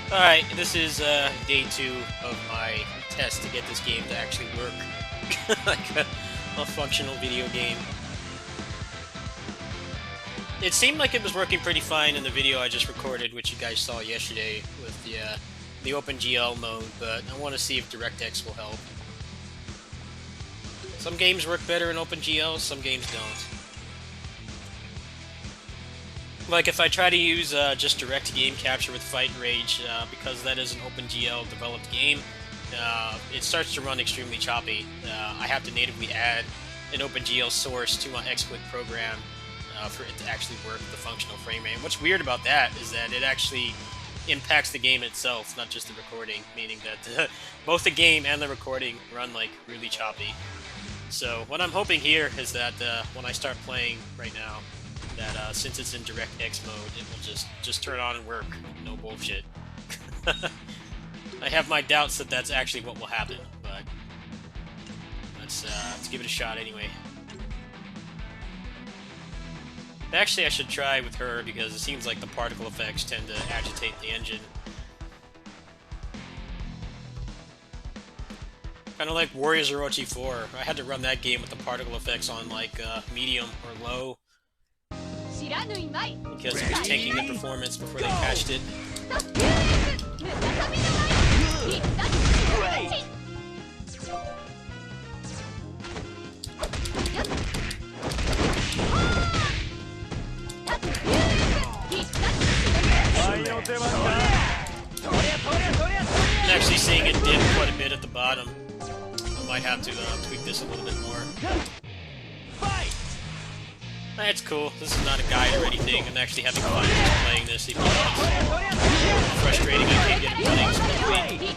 Alright, this is day 2 of my test to get this game to actually work like a functional video game. It seemed like it was working pretty fine in the video I just recorded, which you guys saw yesterday with the OpenGL mode, but I want to see if DirectX will help. Some games work better in OpenGL, some games don't. Like if I try to use just direct game capture with Fight and Rage, because that is an OpenGL developed game, it starts to run extremely choppy. I have to natively add an OpenGL source to my XSplit program for it to actually work with the functional frame rate. And what's weird about that is that it actually impacts the game itself, not just the recording, meaning that both the game and the recording run like really choppy. So what I'm hoping here is that when I start playing right now, that since it's in DirectX mode, it will just turn on and work. No bullshit. I have my doubts that that's actually what will happen, but let's give it a shot anyway. Actually, I should try with her because it seems like the particle effects tend to agitate the engine. Kind of like Warriors Orochi 4. I had to run that game with the particle effects on like medium or low because it was tanking the performance before they patched it. I'm actually seeing it dip quite a bit at the bottom. I might have to tweak this a little bit more. That's cool. This is not a guide or anything. I'm actually having fun playing this, even though it's frustrating. I can't get it running smoothly.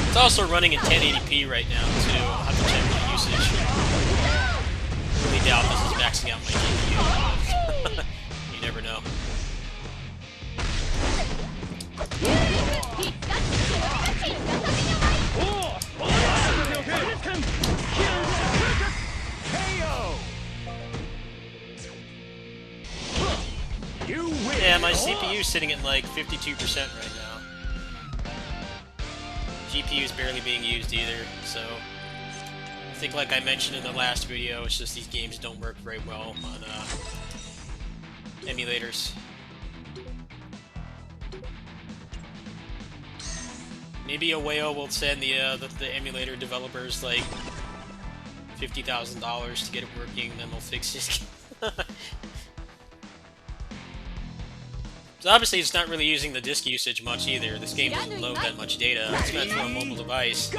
It's also running in 1080p right now, too. I'll have to check my usage. I really doubt this is maxing out my GPU. You never know. Yeah, my CPU's sitting at like 52% right now. GPU is barely being used either, so I think like I mentioned in the last video, it's just these games don't work very well on emulators. Maybe Aweo will send the emulator developers like $50,000 to get it working, then they'll fix it. So obviously it's not really using the disk usage much either. This game doesn't load that much data. It's meant for a mobile device.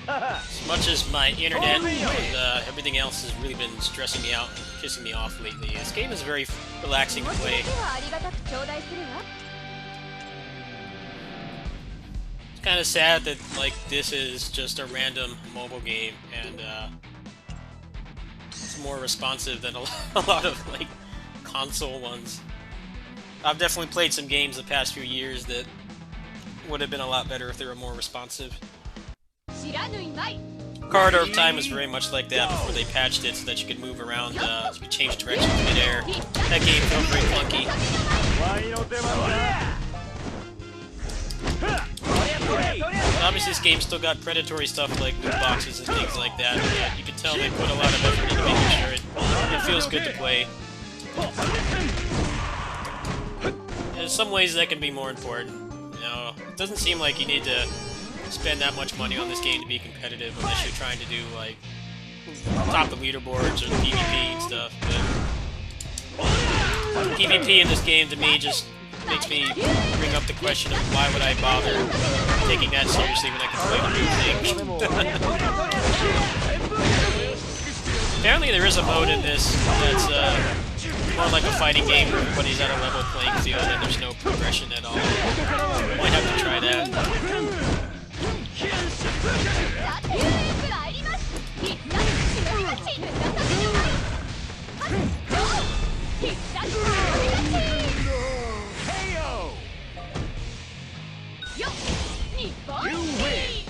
As much as my internet and everything else has really been stressing me out and pissing me off lately, this game is very relaxing to play. It's kind of sad that like this is just a random mobile game and it's more responsive than a lot of like console ones. I've definitely played some games the past few years that would have been a lot better if they were more responsive. Corridor of Time was very much like that before they patched it so that you could move around, you could change directions mid-air. That game felt very clunky. obviously this game still got predatory stuff like loot boxes and things like that, but you can tell they put a lot of effort into making sure it feels good to play. In some ways that can be more important. You know, it doesn't seem like you need to spend that much money on this game to be competitive unless you're trying to do like top the leaderboards or the PvP and stuff. But PvP in this game to me just makes me bring up the question of why would I bother taking that seriously when I can play the new thing. Apparently there is a mode in this that's more like a fighting game where everybody's at a level playing field and there's no progression at all. Might have to try that. You win!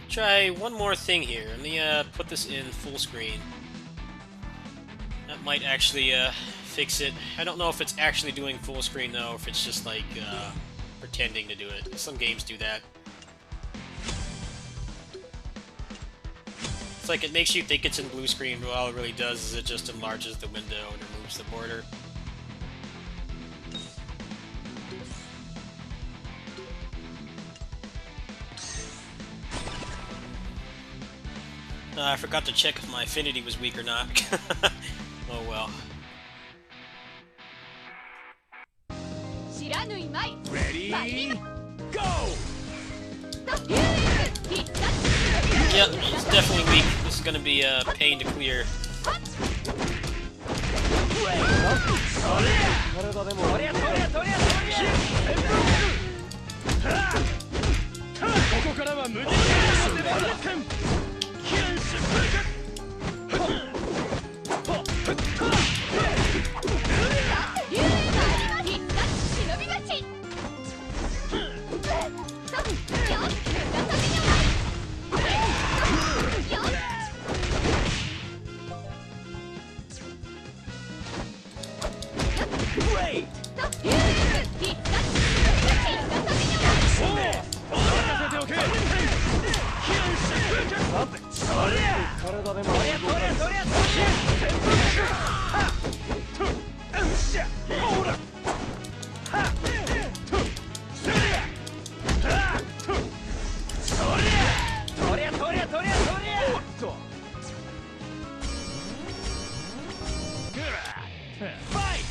Try one more thing here. Let me put this in full screen. That might actually fix it. I don't know if it's actually doing full screen though, or if it's just like pretending to do it. Some games do that. It's like it makes you think it's in blue screen, but all it really does is it just enlarges the window and removes the border. I forgot to check if my affinity was weak or not. Oh well. Ready? Go! Yep, it's definitely weak. This is gonna be a pain to clear. Great! Fight!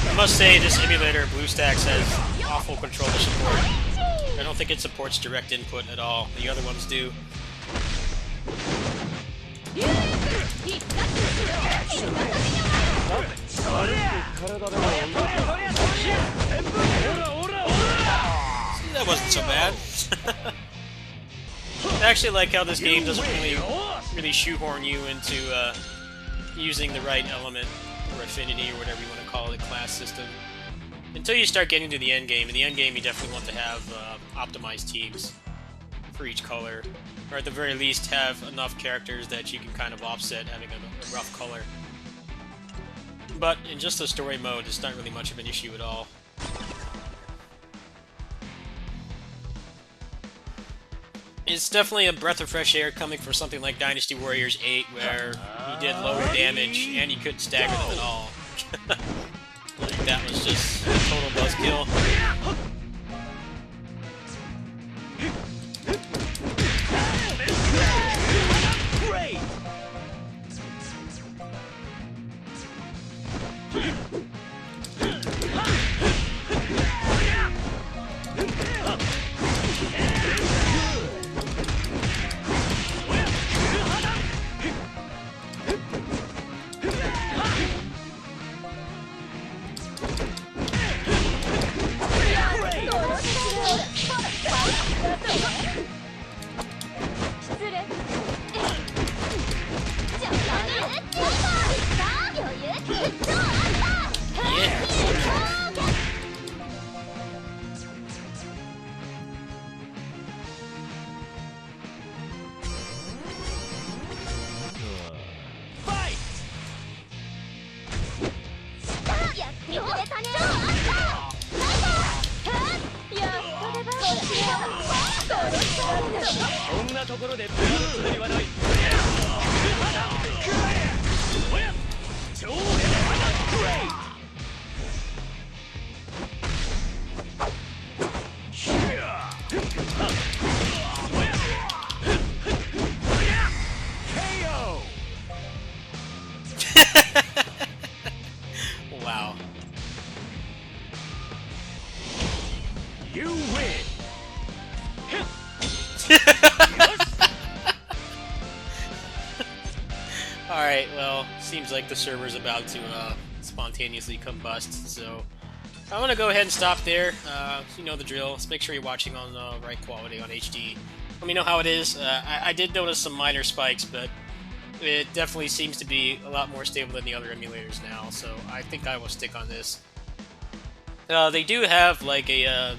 I must say, this emulator, Bluestacks, has awful controller support. I don't think it supports direct input at all. The other ones do. See, that wasn't so bad. I actually like how this game doesn't really shoehorn you into using the right element or affinity or whatever you want to call it, class system. Until you start getting to the end game. In the end game, you definitely want to have optimized teams for each color, or at the very least have enough characters that you can kind of offset having a rough color. But in just the story mode, it's not really much of an issue at all. It's definitely a breath of fresh air coming from something like Dynasty Warriors 8, where you did lower damage and you couldn't stagger them at all. Like, that was just a total buzzkill. Great! こんなところでプラのつもりはない。超レアグレイ。Wow. You win. Alright, well, seems like the server's about to spontaneously combust, so I'm gonna go ahead and stop there. You know the drill. Let's make sure you're watching on the right quality on HD. Let me know how it is. I did notice some minor spikes, but it definitely seems to be a lot more stable than the other emulators now, so I think I will stick on this. They do have like a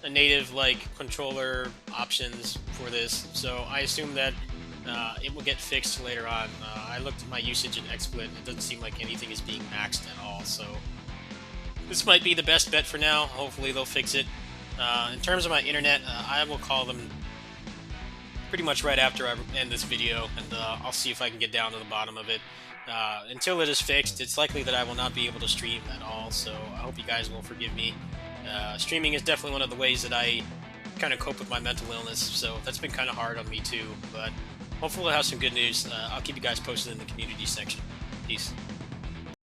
native like controller options for this, so I assume that it will get fixed later on. I looked at my usage in XSplit, it doesn't seem like anything is being maxed at all, so this might be the best bet for now. Hopefully they'll fix it. In terms of my internet, I will call them pretty much right after I end this video, and I'll see if I can get down to the bottom of it. Until it is fixed, it's likely that I will not be able to stream at all, so I hope you guys will forgive me. Streaming is definitely one of the ways that I kind of cope with my mental illness, so that's been kind of hard on me too, but hopefully I'll have some good news. I'll keep you guys posted in the community section. Peace.